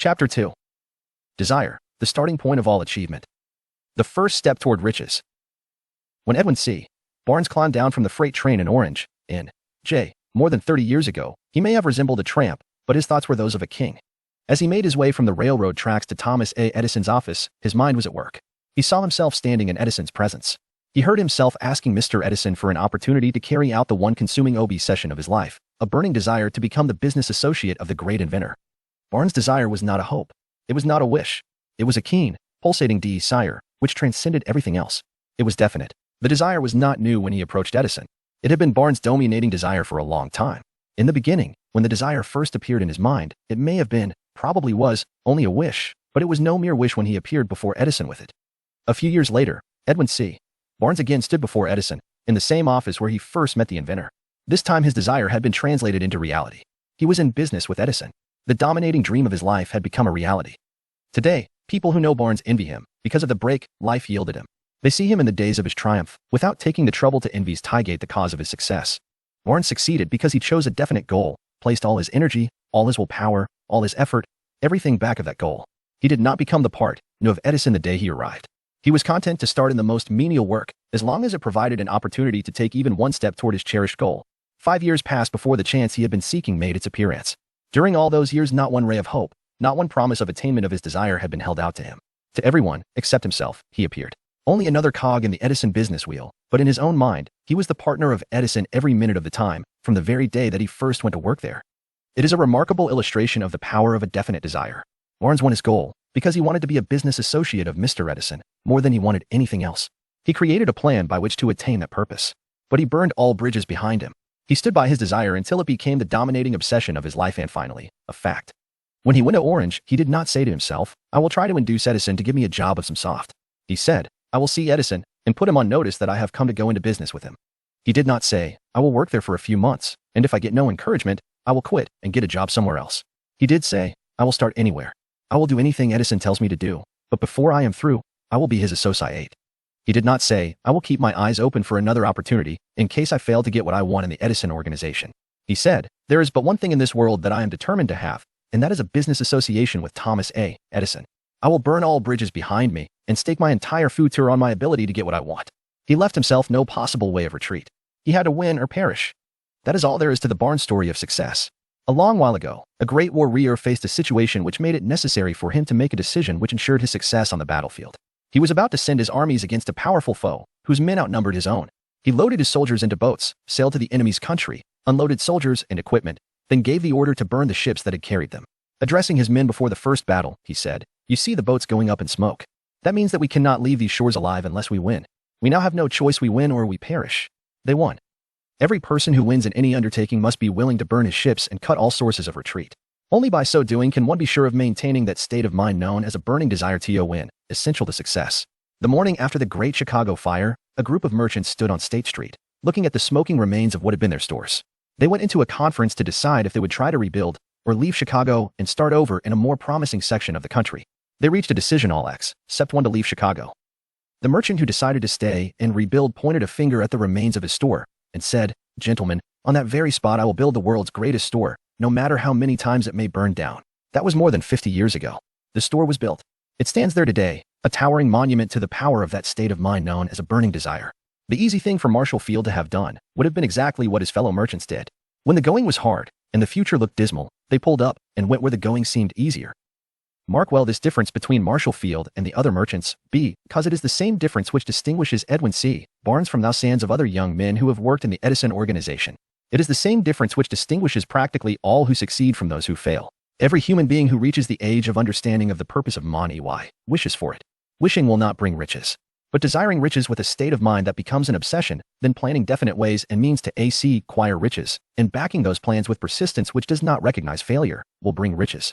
Chapter 2. Desire, the starting point of all achievement. The first step toward riches. When Edwin C. Barnes climbed down from the freight train in Orange, N.J., more than 30 years ago, he may have resembled a tramp, but his thoughts were those of a king. As he made his way from the railroad tracks to Thomas A. Edison's office, his mind was at work. He saw himself standing in Edison's presence. He heard himself asking Mr. Edison for an opportunity to carry out the one consuming obsession of his life, a burning desire to become the business associate of the great inventor. Barnes' desire was not a hope. It was not a wish. It was a keen, pulsating desire, which transcended everything else. It was definite. The desire was not new when he approached Edison. It had been Barnes' dominating desire for a long time. In the beginning, when the desire first appeared in his mind, it may have been, probably was, only a wish, but it was no mere wish when he appeared before Edison with it. A few years later, Edwin C. Barnes again stood before Edison, in the same office where he first met the inventor. This time his desire had been translated into reality. He was in business with Edison. The dominating dream of his life had become a reality. Today, people who know Barnes envy him because of the break life yielded him. They see him in the days of his triumph, without taking the trouble to investigate the cause of his success. Barnes succeeded because he chose a definite goal, placed all his energy, all his willpower, all his effort, everything back of that goal. He did not become the part, no, of Edison the day he arrived. He was content to start in the most menial work, as long as it provided an opportunity to take even one step toward his cherished goal. 5 years passed before the chance he had been seeking made its appearance. During all those years, not one ray of hope, not one promise of attainment of his desire had been held out to him. To everyone, except himself, he appeared only another cog in the Edison business wheel, but in his own mind, he was the partner of Edison every minute of the time, from the very day that he first went to work there. It is a remarkable illustration of the power of a definite desire. Barnes won his goal because he wanted to be a business associate of Mr. Edison more than he wanted anything else. He created a plan by which to attain that purpose, but he burned all bridges behind him. He stood by his desire until it became the dominating obsession of his life and finally, a fact. When he went to Orange, he did not say to himself, "I will try to induce Edison to give me a job of some soft." He said, "I will see Edison and put him on notice that I have come to go into business with him." He did not say, "I will work there for a few months, and if I get no encouragement, I will quit and get a job somewhere else." He did say, "I will start anywhere. I will do anything Edison tells me to do, but before I am through, I will be his associate." He did not say, "I will keep my eyes open for another opportunity in case I fail to get what I want in the Edison organization." He said, "There is but one thing in this world that I am determined to have, and that is a business association with Thomas A. Edison. I will burn all bridges behind me and stake my entire future on my ability to get what I want." He left himself no possible way of retreat. He had to win or perish. That is all there is to the Barnes story of success. A long while ago, a great warrior faced a situation which made it necessary for him to make a decision which ensured his success on the battlefield. He was about to send his armies against a powerful foe, whose men outnumbered his own. He loaded his soldiers into boats, sailed to the enemy's country, unloaded soldiers and equipment, then gave the order to burn the ships that had carried them. Addressing his men before the first battle, he said, "You see the boats going up in smoke. That means that we cannot leave these shores alive unless we win. We now have no choice. We win or we perish." They won. Every person who wins in any undertaking must be willing to burn his ships and cut all sources of retreat. Only by so doing can one be sure of maintaining that state of mind known as a burning desire to win, essential to success. The morning after the Great Chicago Fire, a group of merchants stood on State Street, looking at the smoking remains of what had been their stores. They went into a conference to decide if they would try to rebuild or leave Chicago and start over in a more promising section of the country. They reached a decision, all except one, to leave Chicago. The merchant who decided to stay and rebuild pointed a finger at the remains of his store and said, "Gentlemen, on that very spot I will build the world's greatest store, no matter how many times it may burn down." That was more than 50 years ago. The store was built. It stands there today, a towering monument to the power of that state of mind known as a burning desire. The easy thing for Marshall Field to have done would have been exactly what his fellow merchants did. When the going was hard and the future looked dismal, they pulled up and went where the going seemed easier. Mark well this difference between Marshall Field and the other merchants, because it is the same difference which distinguishes Edwin C. Barnes from thousands of other young men who have worked in the Edison organization. It is the same difference which distinguishes practically all who succeed from those who fail. Every human being who reaches the age of understanding of the purpose of money wishes for it. Wishing will not bring riches. But desiring riches with a state of mind that becomes an obsession, then planning definite ways and means to acquire riches, and backing those plans with persistence which does not recognize failure, will bring riches.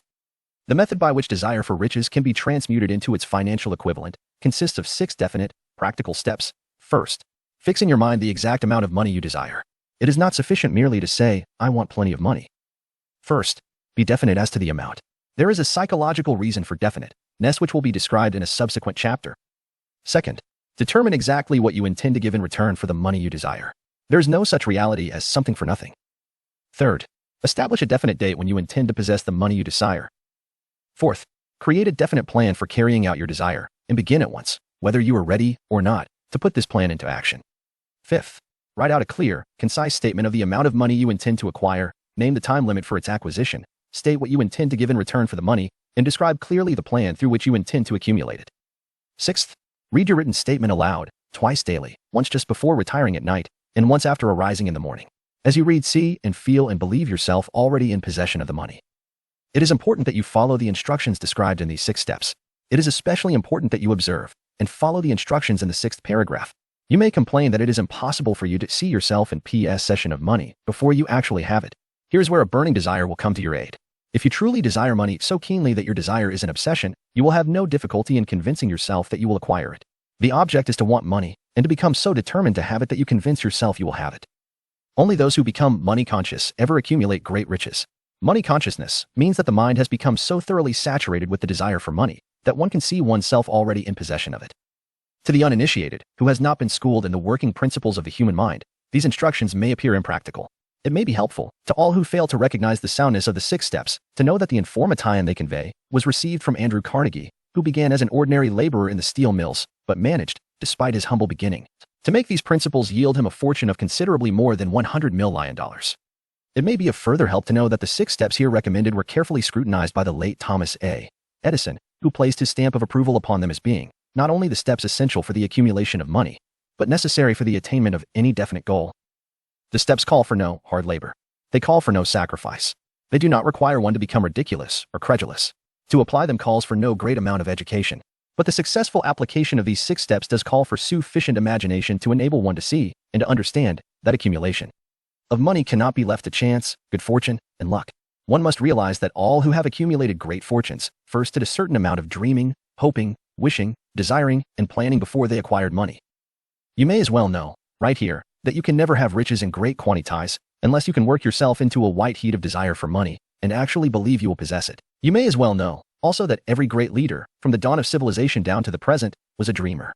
The method by which desire for riches can be transmuted into its financial equivalent consists of 6 definite, practical steps. First, fix in your mind the exact amount of money you desire. It is not sufficient merely to say, "I want plenty of money." First, be definite as to the amount. There is a psychological reason for definiteness which will be described in a subsequent chapter. Second, determine exactly what you intend to give in return for the money you desire. There is no such reality as something for nothing. Third, establish a definite date when you intend to possess the money you desire. Fourth, create a definite plan for carrying out your desire and begin at once, whether you are ready or not, to put this plan into action. Fifth, write out a clear, concise statement of the amount of money you intend to acquire, name the time limit for its acquisition, state what you intend to give in return for the money, and describe clearly the plan through which you intend to accumulate it. Sixth, read your written statement aloud, twice daily, once just before retiring at night, and once after arising in the morning. As you read, see and feel and believe yourself already in possession of the money. It is important that you follow the instructions described in these 6 steps. It is especially important that you observe and follow the instructions in the 6th paragraph. You may complain that it is impossible for you to see yourself in possession of money before you actually have it. Here's where a burning desire will come to your aid. If you truly desire money so keenly that your desire is an obsession, you will have no difficulty in convincing yourself that you will acquire it. The object is to want money and to become so determined to have it that you convince yourself you will have it. Only those who become money conscious ever accumulate great riches. Money consciousness means that the mind has become so thoroughly saturated with the desire for money that one can see oneself already in possession of it. To the uninitiated, who has not been schooled in the working principles of the human mind, these instructions may appear impractical. It may be helpful to all who fail to recognize the soundness of the 6 steps to know that the information they convey was received from Andrew Carnegie, who began as an ordinary laborer in the steel mills, but managed, despite his humble beginning, to make these principles yield him a fortune of considerably more than $100 million. It may be of further help to know that the 6 steps here recommended were carefully scrutinized by the late Thomas A. Edison, who placed his stamp of approval upon them as being not only the steps essential for the accumulation of money, but necessary for the attainment of any definite goal. The steps call for no hard labor. They call for no sacrifice. They do not require one to become ridiculous or credulous. To apply them calls for no great amount of education. But the successful application of these 6 steps does call for sufficient imagination to enable one to see and to understand that accumulation of money cannot be left to chance, good fortune, and luck. One must realize that all who have accumulated great fortunes first did a certain amount of dreaming, hoping, wishing, desiring, and planning before they acquired money. You may as well know, right here, that you can never have riches in great quantities unless you can work yourself into a white heat of desire for money and actually believe you will possess it. You may as well know, also, that every great leader, from the dawn of civilization down to the present, was a dreamer.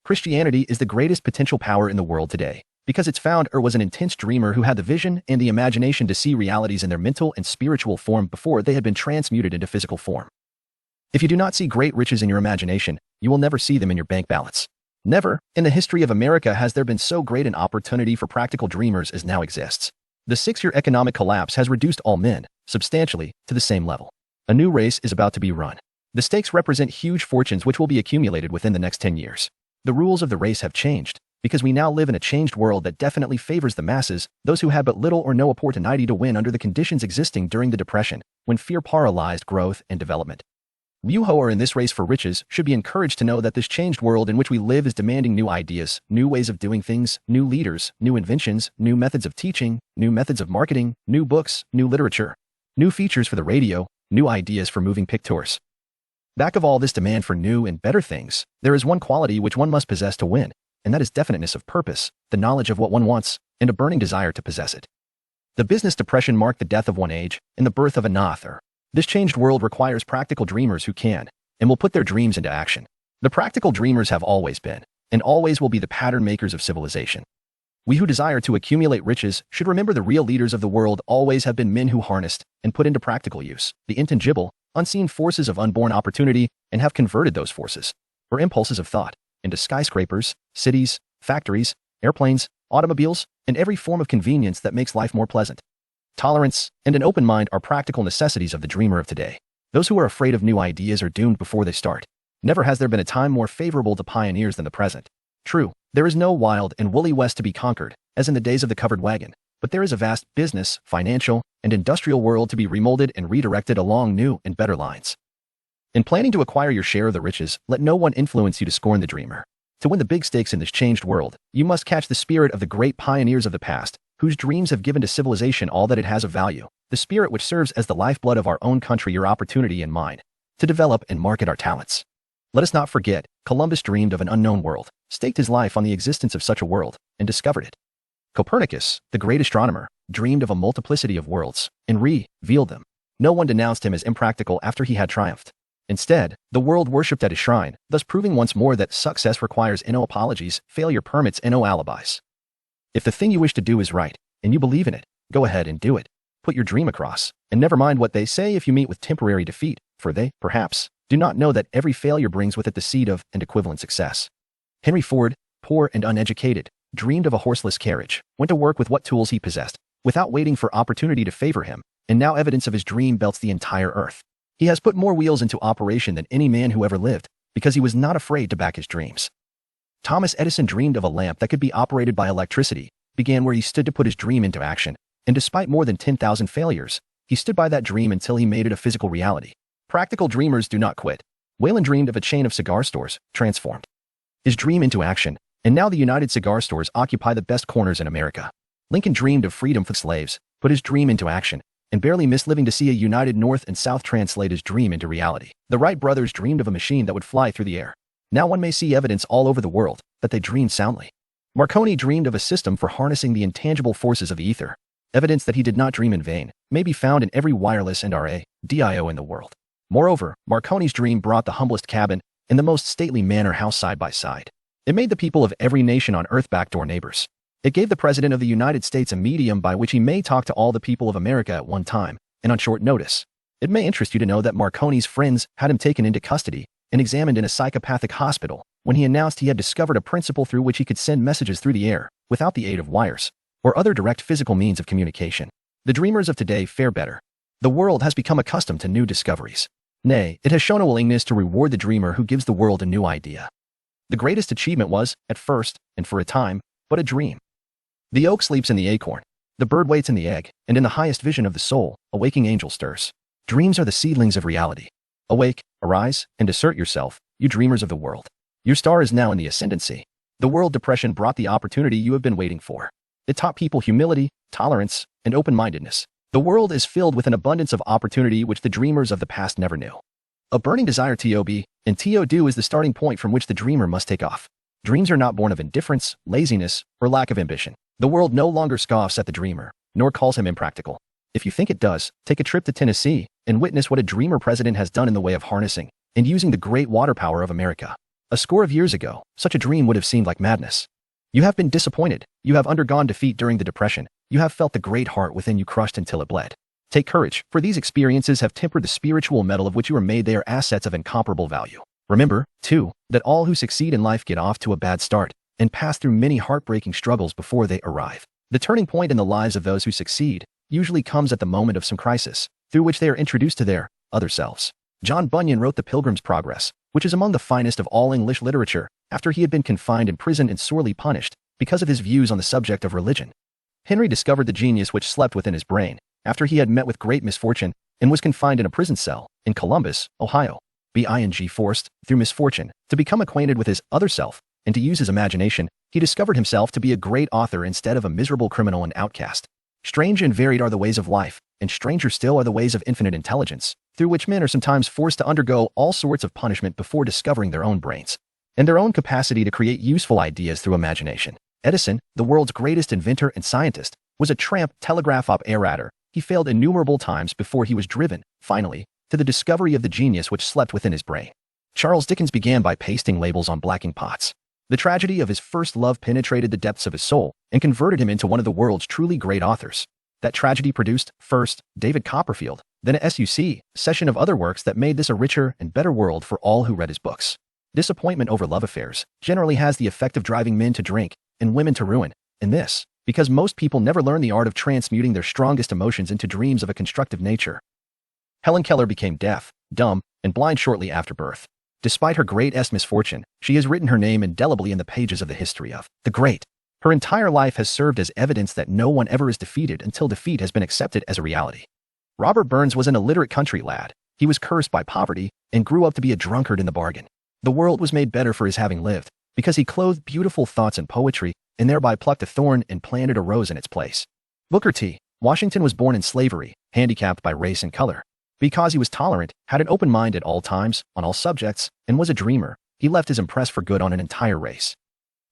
Christianity is the greatest potential power in the world today, because its founder was an intense dreamer who had the vision and the imagination to see realities in their mental and spiritual form before they had been transmuted into physical form. If you do not see great riches in your imagination, you will never see them in your bank balance. Never, in the history of America, has there been so great an opportunity for practical dreamers as now exists. The 6-year economic collapse has reduced all men, substantially, to the same level. A new race is about to be run. The stakes represent huge fortunes which will be accumulated within the next 10 years. The rules of the race have changed, because we now live in a changed world that definitely favors the masses, those who had but little or no opportunity to win under the conditions existing during the Depression, when fear paralyzed growth and development. You who are in this race for riches should be encouraged to know that this changed world in which we live is demanding new ideas, new ways of doing things, new leaders, new inventions, new methods of teaching, new methods of marketing, new books, new literature, new features for the radio, new ideas for moving pictures. Back of all this demand for new and better things, there is one quality which one must possess to win, and that is definiteness of purpose, the knowledge of what one wants, and a burning desire to possess it. The business depression marked the death of one age and the birth of another. This changed world requires practical dreamers who can and will put their dreams into action. The practical dreamers have always been, and always will be, the pattern makers of civilization. We who desire to accumulate riches should remember the real leaders of the world always have been men who harnessed and put into practical use the intangible, unseen forces of unborn opportunity and have converted those forces, or impulses of thought, into skyscrapers, cities, factories, airplanes, automobiles, and every form of convenience that makes life more pleasant. Tolerance and an open mind are practical necessities of the dreamer of today. Those who are afraid of new ideas are doomed before they start. Never has there been a time more favorable to pioneers than the present. True, there is no wild and woolly West to be conquered, as in the days of the covered wagon, but there is a vast business, financial, and industrial world to be remolded and redirected along new and better lines. In planning to acquire your share of the riches, let no one influence you to scorn the dreamer. To win the big stakes in this changed world, you must catch the spirit of the great pioneers of the past, whose dreams have given to civilization all that it has of value, the spirit which serves as the lifeblood of our own country, your opportunity in mind, to develop and market our talents. Let us not forget, Columbus dreamed of an unknown world, staked his life on the existence of such a world, and discovered it. Copernicus, the great astronomer, dreamed of a multiplicity of worlds, and revealed them. No one denounced him as impractical after he had triumphed. Instead, the world worshipped at his shrine, thus proving once more that success requires no apologies, failure permits no alibis. If the thing you wish to do is right, and you believe in it, go ahead and do it. Put your dream across, and never mind what they say if you meet with temporary defeat, for they, perhaps, do not know that every failure brings with it the seed of and equivalent success. Henry Ford, poor and uneducated, dreamed of a horseless carriage, went to work with what tools he possessed, without waiting for opportunity to favor him, and now evidence of his dream belts the entire earth. He has put more wheels into operation than any man who ever lived, because he was not afraid to back his dreams. Thomas Edison dreamed of a lamp that could be operated by electricity, began where he stood to put his dream into action, and despite more than 10,000 failures, he stood by that dream until he made it a physical reality. Practical dreamers do not quit. Whalen dreamed of a chain of cigar stores, transformed his dream into action, and now the United Cigar Stores occupy the best corners in America. Lincoln dreamed of freedom for slaves, put his dream into action, and barely missed living to see a united North and South translate his dream into reality. The Wright brothers dreamed of a machine that would fly through the air. Now one may see evidence all over the world that they dreamed soundly. Marconi dreamed of a system for harnessing the intangible forces of ether. Evidence that he did not dream in vain may be found in every wireless and radio in the world. Moreover, Marconi's dream brought the humblest cabin and the most stately manor house side by side. It made the people of every nation on earth backdoor neighbors. It gave the President of the United States a medium by which he may talk to all the people of America at one time, and on short notice. It may interest you to know that Marconi's friends had him taken into custody and examined in a psychopathic hospital when he announced he had discovered a principle through which he could send messages through the air without the aid of wires or other direct physical means of communication. The dreamers of today fare better. The world has become accustomed to new discoveries. Nay, it has shown a willingness to reward the dreamer who gives the world a new idea. The greatest achievement was, at first, and for a time, but a dream. The oak sleeps in the acorn. The bird waits in the egg, and in the highest vision of the soul, a waking angel stirs. Dreams are the seedlings of reality. Awake, arise, and assert yourself, you dreamers of the world. Your star is now in the ascendancy. The world depression brought the opportunity you have been waiting for. It taught people humility, tolerance, and open-mindedness. The world is filled with an abundance of opportunity which the dreamers of the past never knew. A burning desire to be, and to do is the starting point from which the dreamer must take off. Dreams are not born of indifference, laziness, or lack of ambition. The world no longer scoffs at the dreamer, nor calls him impractical. If you think it does, take a trip to Tennessee and witness what a dreamer president has done in the way of harnessing and using the great water power of America. A score of years ago, such a dream would have seemed like madness. You have been disappointed. You have undergone defeat during the Depression. You have felt the great heart within you crushed until it bled. Take courage, for these experiences have tempered the spiritual metal of which you are made. They are assets of incomparable value. Remember, too, that all who succeed in life get off to a bad start and pass through many heartbreaking struggles before they arrive. The turning point in the lives of those who succeed usually comes at the moment of some crisis, through which they are introduced to their other selves. John Bunyan wrote The Pilgrim's Progress, which is among the finest of all English literature, after he had been confined in prison and sorely punished because of his views on the subject of religion. Henry discovered the genius which slept within his brain after he had met with great misfortune and was confined in a prison cell in Columbus, Ohio. Being forced, through misfortune, to become acquainted with his other self and to use his imagination, he discovered himself to be a great author instead of a miserable criminal and outcast. Strange and varied are the ways of life, and stranger still are the ways of infinite intelligence, through which men are sometimes forced to undergo all sorts of punishment before discovering their own brains and their own capacity to create useful ideas through imagination. Edison, the world's greatest inventor and scientist, was a tramp telegraph operator. He failed innumerable times before he was driven, finally, to the discovery of the genius which slept within his brain. Charles Dickens began by pasting labels on blacking pots. The tragedy of his first love penetrated the depths of his soul and converted him into one of the world's truly great authors. That tragedy produced, first, David Copperfield, then a succession of other works that made this a richer and better world for all who read his books. Disappointment over love affairs generally has the effect of driving men to drink and women to ruin, and this, because most people never learn the art of transmuting their strongest emotions into dreams of a constructive nature. Helen Keller became deaf, dumb, and blind shortly after birth. Despite her greatest misfortune, she has written her name indelibly in the pages of the history of the great. Her entire life has served as evidence that no one ever is defeated until defeat has been accepted as a reality. Robert Burns was an illiterate country lad. He was cursed by poverty and grew up to be a drunkard in the bargain. The world was made better for his having lived, because he clothed beautiful thoughts in poetry and thereby plucked a thorn and planted a rose in its place. Booker T. Washington was born in slavery, handicapped by race and color. Because he was tolerant, had an open mind at all times, on all subjects, and was a dreamer, he left his impress for good on an entire race.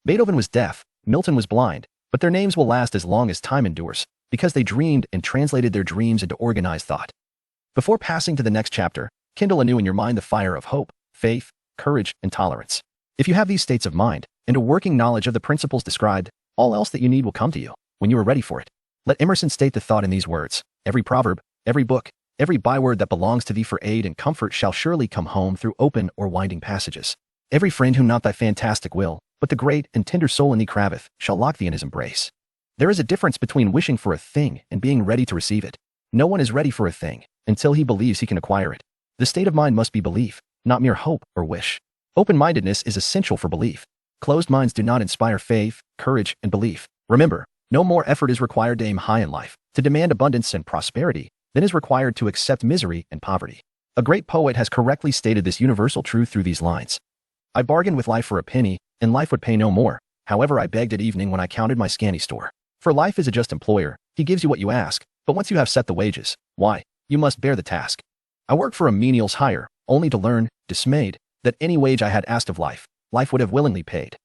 Beethoven was deaf, Milton was blind, but their names will last as long as time endures, because they dreamed and translated their dreams into organized thought. Before passing to the next chapter, kindle anew in your mind the fire of hope, faith, courage, and tolerance. If you have these states of mind, and a working knowledge of the principles described, all else that you need will come to you, when you are ready for it. Let Emerson state the thought in these words: every proverb, every book, Every byword that belongs to thee for aid and comfort shall surely come home through open or winding passages. Every friend whom not thy fantastic will, but the great and tender soul in thee craveth, shall lock thee in his embrace. There is a difference between wishing for a thing and being ready to receive it. No one is ready for a thing until he believes he can acquire it. The state of mind must be belief, not mere hope or wish. Open-mindedness is essential for belief. Closed minds do not inspire faith, courage, and belief. Remember, no more effort is required to aim high in life, to demand abundance and prosperity, than is required to accept misery and poverty. A great poet has correctly stated this universal truth through these lines. I bargained with life for a penny, and life would pay no more. However, I begged at evening when I counted my scanty store. For life is a just employer, he gives you what you ask, but once you have set the wages, why, you must bear the task. I worked for a menial's hire, only to learn, dismayed, that any wage I had asked of life, life would have willingly paid.